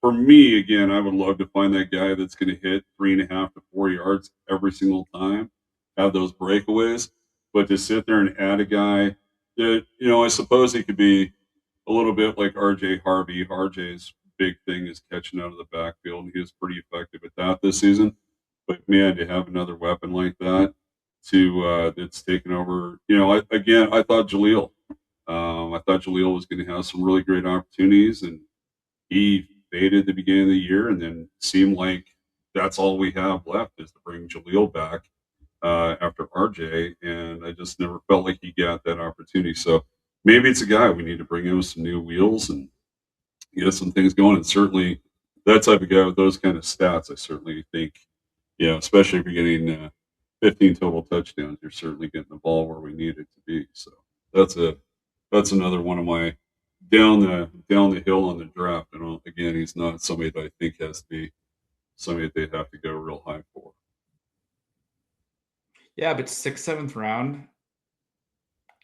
for me, again, I would love to find that guy that's going to hit 3.5 to 4 yards every single time, have those breakaways. But to sit there and add a guy that, I suppose he could be a little bit like RJ Harvey. RJ's big thing is catching out of the backfield, and he was pretty effective at that this season. But man, to have another weapon like that that's taken over, I thought Jaleel. I thought Jaleel was going to have some really great opportunities, and he faded at the beginning of the year, and then seemed like that's all we have left is to bring Jaleel back after RJ, and I just never felt like he got that opportunity. So maybe it's a guy we need to bring in with some new wheels and get some things going. And certainly that type of guy with those kind of stats, I certainly think, especially if you're getting 15 total touchdowns, you're certainly getting the ball where we need it to be. So that's another one of my down the hill on the draft. And again, he's not somebody that I think has to be somebody that they'd have to go real high for. Yeah, but 6th, 7th round,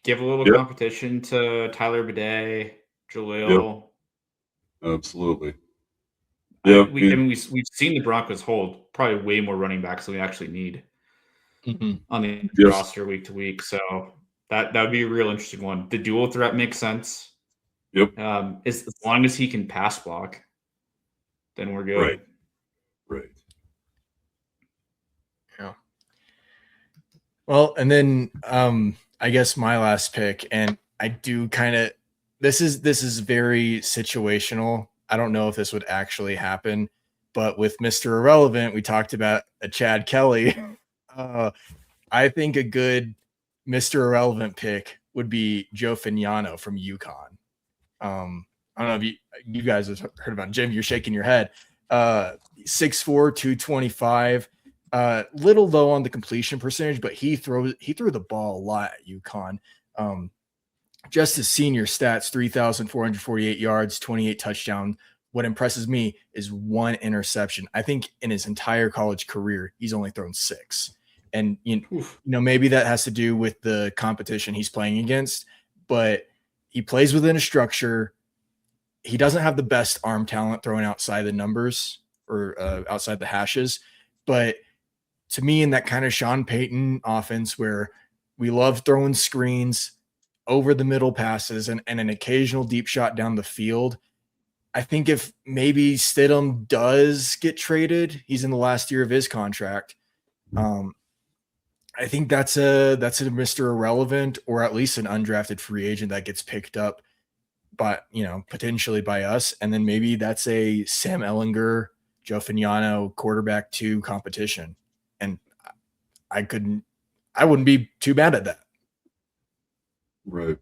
give a little competition to Tyler Bidet, Jaleel. Yep. Absolutely. Yeah, we've seen the Broncos hold probably way more running backs than we actually need on the roster week to week. So that would be a real interesting one. The dual threat makes sense. Yep. As long as he can pass block, then we're good. Right. Yeah. Well, and then I guess my last pick, and I do kind of this is very situational. I don't know if this would actually happen, but with Mr. Irrelevant, we talked about a Chad Kelly. I think a good Mr. Irrelevant pick would be Joe Fagnano from UConn. I don't know if you guys have heard about Jim. You're shaking your head. 6'4", 225. Little low on the completion percentage, but he threw the ball a lot at UConn. Just his senior stats, 3,448 yards, 28 touchdowns. What impresses me is 1 interception. I think in his entire college career, he's only thrown 6. And maybe that has to do with the competition he's playing against, but he plays within a structure. He doesn't have the best arm talent throwing outside the numbers or outside the hashes. But to me, in that kind of Sean Payton offense where we love throwing screens, over the middle passes, and an occasional deep shot down the field, I think if maybe Stidham does get traded, he's in the last year of his contract. I think that's a Mr. Irrelevant, or at least an undrafted free agent that gets picked up by, potentially by us. And then maybe that's a Sam Ehlinger, Joe Fagnano quarterback 2 competition. And I wouldn't be too bad at that. Right.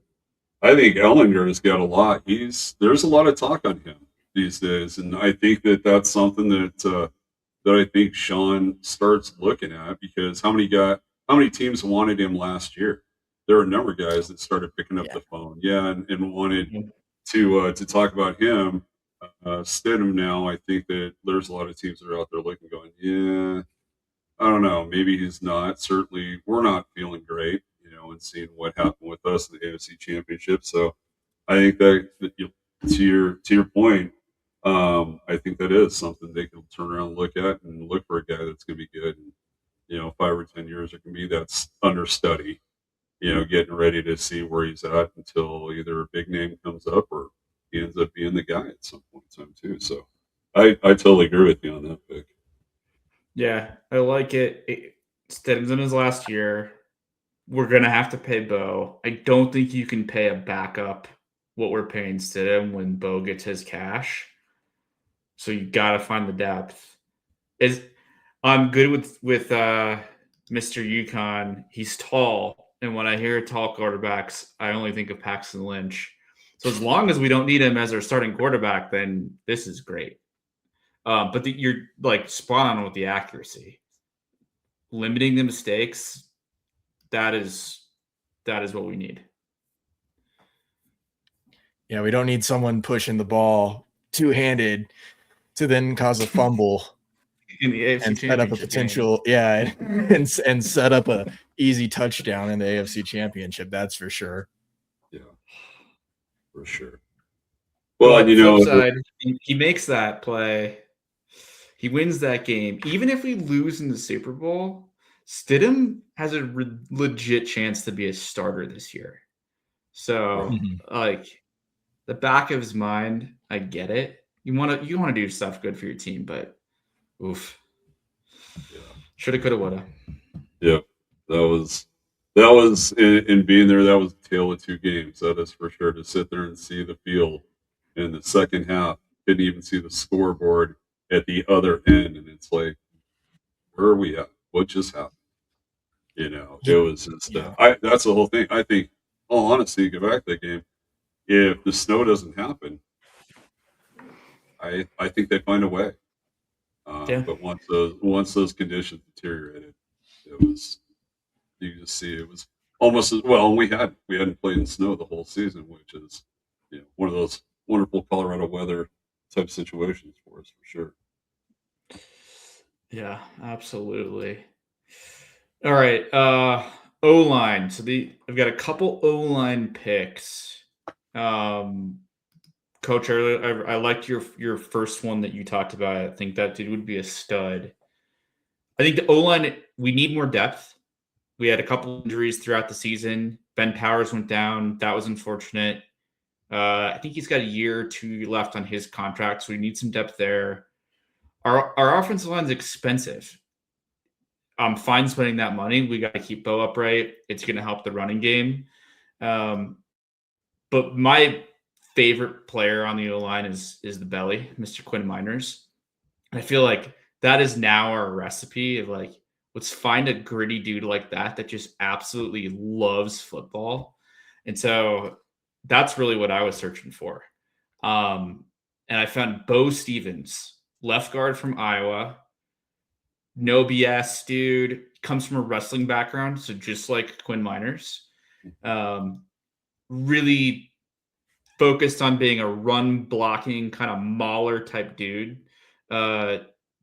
I think Ehlinger has got a lot. There's a lot of talk on him these days. And I think that's something that I think Sean starts looking at, because how many how many teams wanted him last year? There were a number of guys that started picking up the phone, and wanted to talk about him. Stidham now, I think that there's a lot of teams that are out there looking, going, yeah, I don't know, maybe he's not. Certainly, we're not feeling great, and seeing what happened with us in the AFC Championship. So I think that to your point, I think that is something they can turn around and look at and look for a guy that's going to be good. And, 5 or 10 years, it can be that's understudy, getting ready to see where he's at until either a big name comes up or he ends up being the guy at some point in time too. So I totally agree with you on that pick. Yeah, I like it. Stidham's in his last year. We're going to have to pay Bo. I don't think you can pay a backup what we're paying Stidham when Bo gets his cash. So you got to find the depth. I'm good with Mr. UConn. He's tall. And when I hear tall quarterbacks, I only think of Paxton Lynch. So as long as we don't need him as our starting quarterback, then this is great. But you're like spot on with the accuracy. Limiting the mistakes, that is what we need. Yeah, we don't need someone pushing the ball two-handed to then cause a fumble In the AFC and set up a potential game. and set up a easy touchdown in the AFC Championship. That's for sure. Yeah, for sure. Well, flip side, he makes that play. He wins that game. Even if we lose in the Super Bowl, Stidham has a legit chance to be a starter this year. So, like, the back of his mind, I get it. You want to do stuff good for your team, but oof. Yeah. Shoulda, coulda, woulda. Yep. That was in being there, that was a tale of two games. That is for sure. To sit there and see the field in the second half, didn't even see the scoreboard at the other end, and it's like, where are we at? What just happened? It was just that's the whole thing. I think, all honesty, go back to that game. If the snow doesn't happen, I think they find a way. But once those conditions deteriorated, you just see it was almost as well. And we hadn't played in snow the whole season, which is one of those wonderful Colorado weather type situations for us, for sure. Yeah, absolutely. All right, O-line. So I've got a couple O-line picks. Coach, earlier, I liked your first one that you talked about. I think that dude would be a stud. I think the O-line, we need more depth. We had a couple injuries throughout the season. Ben Powers went down. That was unfortunate. I think he's got a year or two left on his contract, so we need some depth there. Our offensive line is expensive. I'm fine spending that money. We got to keep Bo upright. It's going to help the running game. But my favorite player on the O-line is the belly, Mr. Quinn Miners. And I feel like that is now our recipe of like, let's find a gritty dude like that just absolutely loves football. And so that's really what I was searching for. And I found Bo Stevens, left guard from Iowa. No BS, dude. Comes from a wrestling background, so just like Quinn Miners. Really focused on being a run blocking kind of mauler type dude.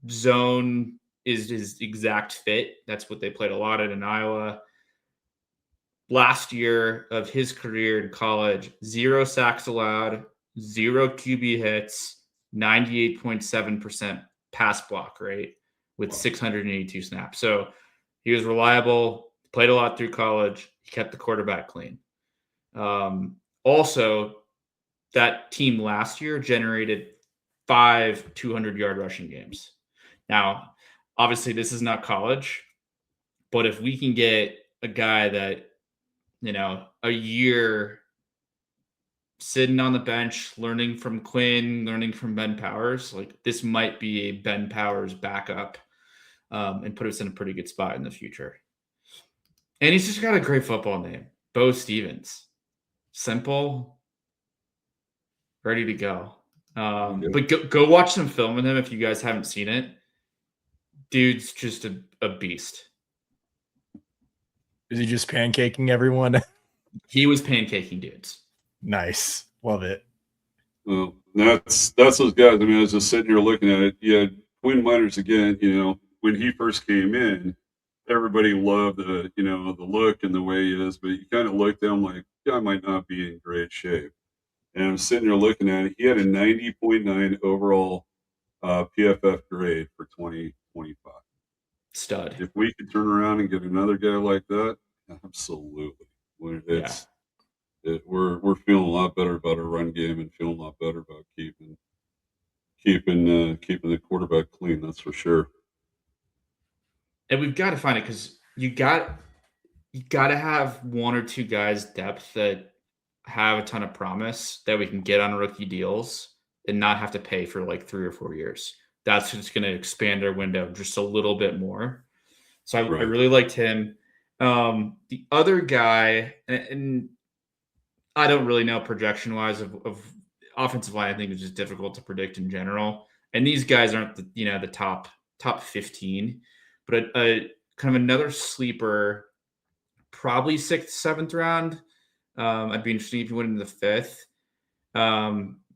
Zone is his exact fit. That's what they played a lot in Iowa. Last year of his career in college, 0 sacks allowed, 0 QB hits, 98.7% pass block rate with 682 snaps. So he was reliable, played a lot through college. He kept the quarterback clean. Also, that team last year generated 5 200-yard rushing games. Now, obviously, this is not college, but if we can get a guy that, a year sitting on the bench, learning from Quinn, learning from Ben Powers, like this might be a Ben Powers backup and put us in a pretty good spot in the future. And he's just got a great football name, Bo Stevens. Simple, ready to go. But go watch some film with him if you guys haven't seen it. Dude's just a beast. Is he just pancaking everyone? He was pancaking dudes. Nice. Love it. Well, that's those guys. I mean, I was just sitting here looking at it. Yeah, Quinn Miners again. When he first came in, everybody loved the the look and the way he is, but you kind of looked at him like, guy might not be in great shape. And I'm sitting there looking at it. He had a 90.9 overall PFF grade for 2025. Stud. If we could turn around and get another guy like that, absolutely. We're feeling a lot better about our run game and feeling a lot better about keeping the quarterback clean. That's for sure. And we've got to find it because you got to have one or two guys depth that have a ton of promise that we can get on rookie deals and not have to pay for like 3 or 4 years. That's just going to expand our window just a little bit more. So I really liked him. The other guy, and I don't really know projection wise of offensive line. I think it's just difficult to predict in general. And these guys aren't the top 15, but a kind of another sleeper, probably 6th, 7th round. I'd be interested if he went into the 5th.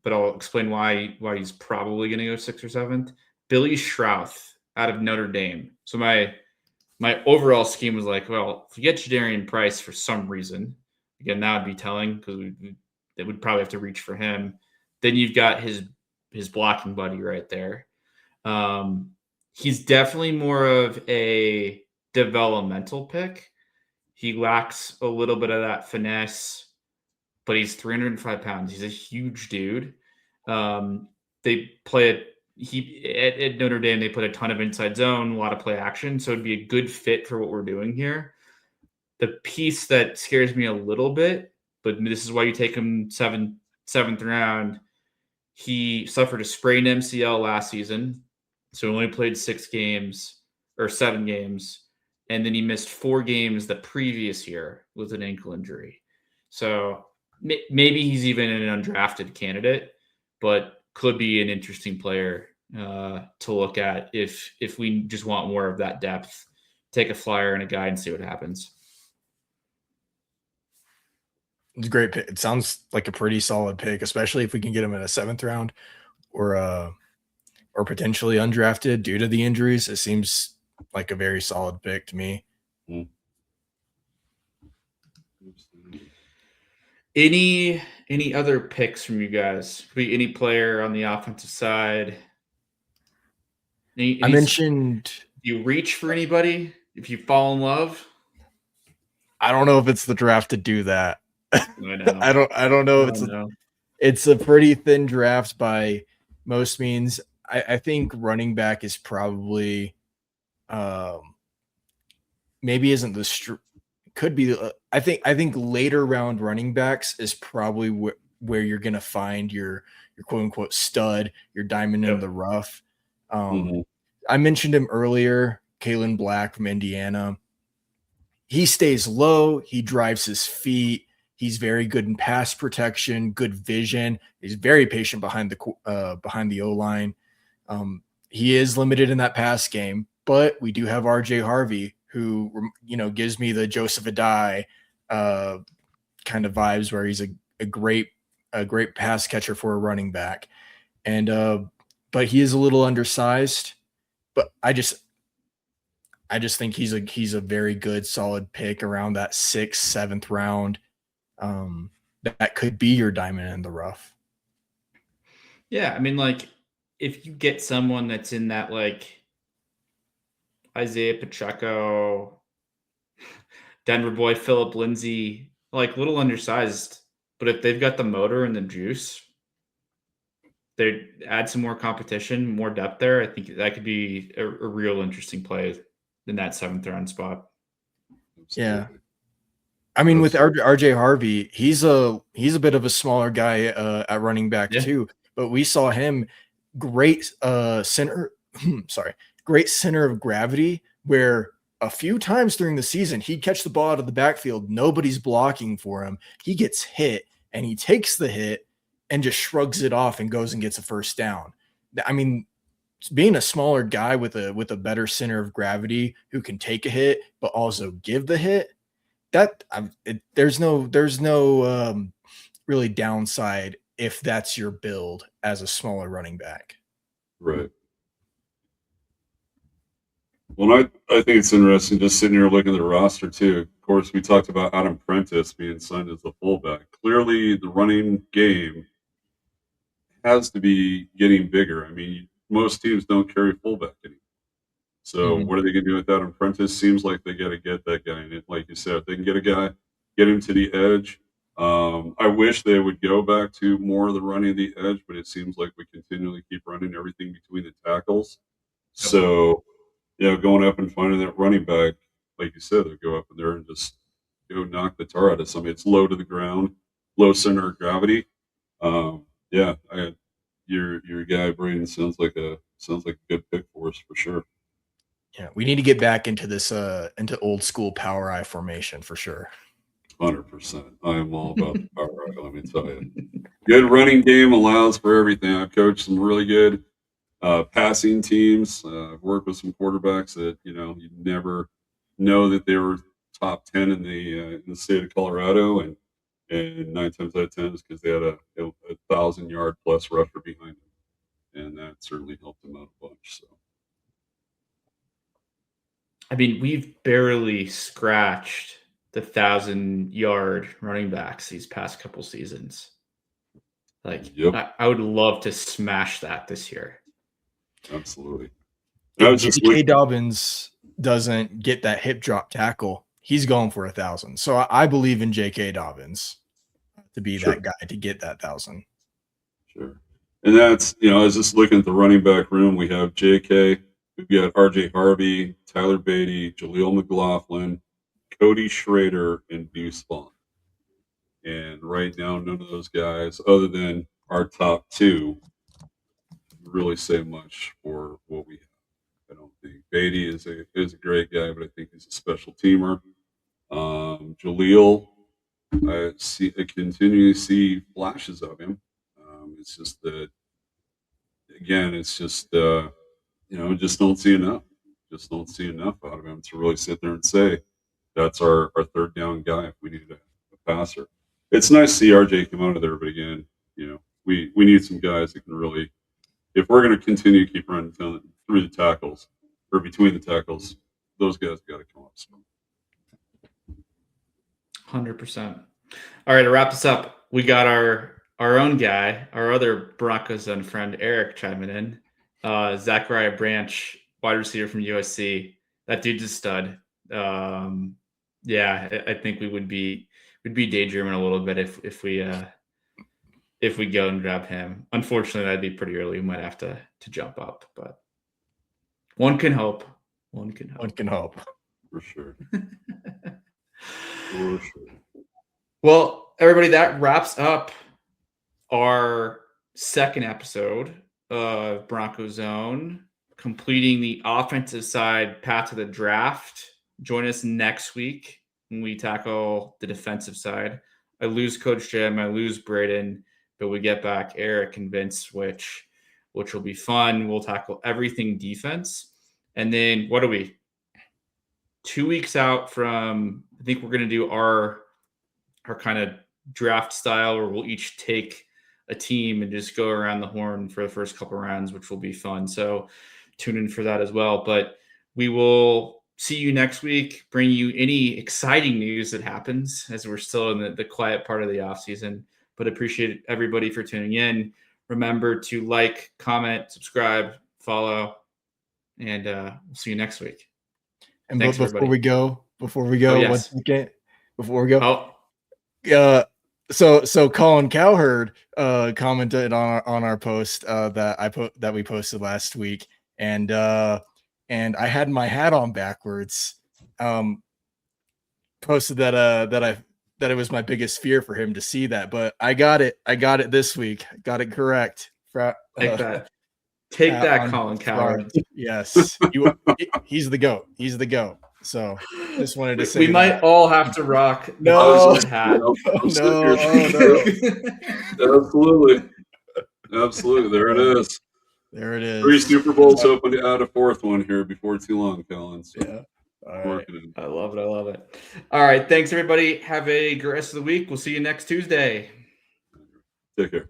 But I'll explain why he's probably going to go 6th or 7th. Billy Schrouth out of Notre Dame. So my overall scheme was like, well, if you get Jadarian Price for some reason, again, that would be telling because they would probably have to reach for him. Then you've got his blocking buddy right there. He's definitely more of a developmental pick. He lacks a little bit of that finesse, but he's 305 pounds. He's a huge dude. They play at Notre Dame. They put a ton of inside zone, a lot of play action. So it'd be a good fit for what we're doing here. The piece that scares me a little bit, but this is why you take him 7th round. He suffered a sprained MCL last season. So he only played 7 games. And then he missed 4 games the previous year with an ankle injury. So maybe he's even an undrafted candidate, but could be an interesting player to look at if we just want more of that depth. Take a flyer and a guy and see what happens. It's a great pick. It sounds like a pretty solid pick, especially if we can get him in a 7th round or potentially undrafted due to the injuries. It seems like a very solid pick to me. Any other picks from you guys? Could be any player on the offensive side. I mentioned. Do you reach for anybody if you fall in love? I don't know if it's the draft to do that. I know. I don't know if it's a pretty thin draft by most means. I think running back is probably maybe isn't could be. I think later round running backs is probably where you're going to find your quote unquote stud, your diamond in the rough. I mentioned him earlier, Kalen Black from Indiana. He stays low. He drives his feet. He's very good in pass protection, good vision. He's very patient behind the O-line. He is limited in that pass game, but we do have RJ Harvey, who gives me the Joseph Adai kind of vibes, where he's a great pass catcher for a running back, and but he is a little undersized. But I just think he's a very good solid pick around that 6th, 7th round. That could be your diamond in the rough. Yeah, I mean, like if you get someone that's in that like Isaiah Pacheco, Denver boy Philip Lindsay, like little undersized, but if they've got the motor and the juice, they add some more competition, more depth there. I think that could be a real interesting play in that 7th round spot. Yeah. I mean, with RJ Harvey, he's a bit of a smaller guy at running back too, but we saw him great center of gravity, where a few times during the season he'd catch the ball out of the backfield, nobody's blocking for him. He gets hit and he takes the hit and just shrugs it off and goes and gets a first down. I mean, being a smaller guy with a better center of gravity who can take a hit but also give the hit, there's no really downside if that's your build as a smaller running back. Right. Well, I think it's interesting just sitting here looking at the roster too. Of course, we talked about Adam Prentice being signed as the fullback. Clearly, the running game has to be getting bigger. I mean, most teams don't carry fullback anymore. So what are they going to do with Adam Prentice? Seems like they got to get that guy. And like you said, if they can get a guy, get him to the edge. I wish they would go back to more of the running of the edge, but it seems like we continually keep running everything between the tackles. So, going up and finding that running back, like you said, they'll go up in there and just go knock the tar out of somebody. It's low to the ground, low center of gravity. Your guy Braden sounds like a good pick for us for sure. Yeah, we need to get back into this into old school power eye formation for sure. 100%. I am all about the power eye. Let me tell you, good running game allows for everything. I've coached some really good passing teams. I've worked with some quarterbacks that you never know that they were top 10 in the state of Colorado, and 9 times out of 10 is because they had a 1,000-yard plus rusher behind them, and that certainly helped them out a bunch. So. I mean, we've barely scratched the 1,000-yard running backs these past couple seasons. Like, yep. I would love to smash that this year. Absolutely. If J.K. Dobbins doesn't get that hip drop tackle, he's going for 1,000. So I believe in J.K. Dobbins to be that guy to get that 1,000. Sure. And that's, I was just looking at the running back room. We have J.K., we've got RJ Harvey, Tyler Beatty, Jaleel McLaughlin, Cody Schrader, and Deuce Vaughn. And right now, none of those guys, other than our top two, really say much for what we have. I don't think Beatty is a great guy, but I think he's a special teamer. Jaleel, I continue to see flashes of him. It's just that, again, it's just just don't see enough. Just don't see enough out of him to really sit there and say that's our third down guy if we need a passer. It's nice to see RJ come out of there, but again, we need some guys that can really, if we're going to continue to keep running through the tackles or between the tackles, those guys got to come up. 100%. All right, to wrap this up, we got our own guy, our other Broncos and friend Eric chiming in. Zachariah Branch, wide receiver from USC. That dude's a stud. I think we would be daydreaming a little bit if we go and grab him. Unfortunately, that'd be pretty early. We might have to jump up, but one can hope. One can hope. For sure. For sure. Well, everybody, that wraps up our second episode of Bronco Zone, completing the offensive side path to the draft. Join us next week when we tackle the defensive side. I lose Coach Jim, I lose Braden, but we get back Eric and Vince, which will be fun. We'll tackle everything defense. And then what are we? 2 weeks out from, I think we're going to do our kind of draft style where we'll each take a team and just go around the horn for the first couple rounds, which will be fun. So tune in for that as well. But we will see you next week, bring you any exciting news that happens as we're still in the quiet part of the off season. But appreciate everybody for tuning in. Remember to like, comment, subscribe, follow, and we'll see you next week. And thanks, before we go, yes. So Colin Cowherd commented on our post that we posted last week, and I had my hat on backwards. Posted that it was my biggest fear for him to see that, but I got it this week. Got it correct. Take that, Colin Cowherd. Yes, he's the GOAT. He's the GOAT. So just wanted to say we might all have to rock no hat. No. Absolutely. There it is. 3 Super Bowls, hoping to add a fourth one here before too long, Colin. So. Yeah. All right. Working it. I love it. I love it. All right. Thanks, everybody. Have a great rest of the week. We'll see you next Tuesday. Take care.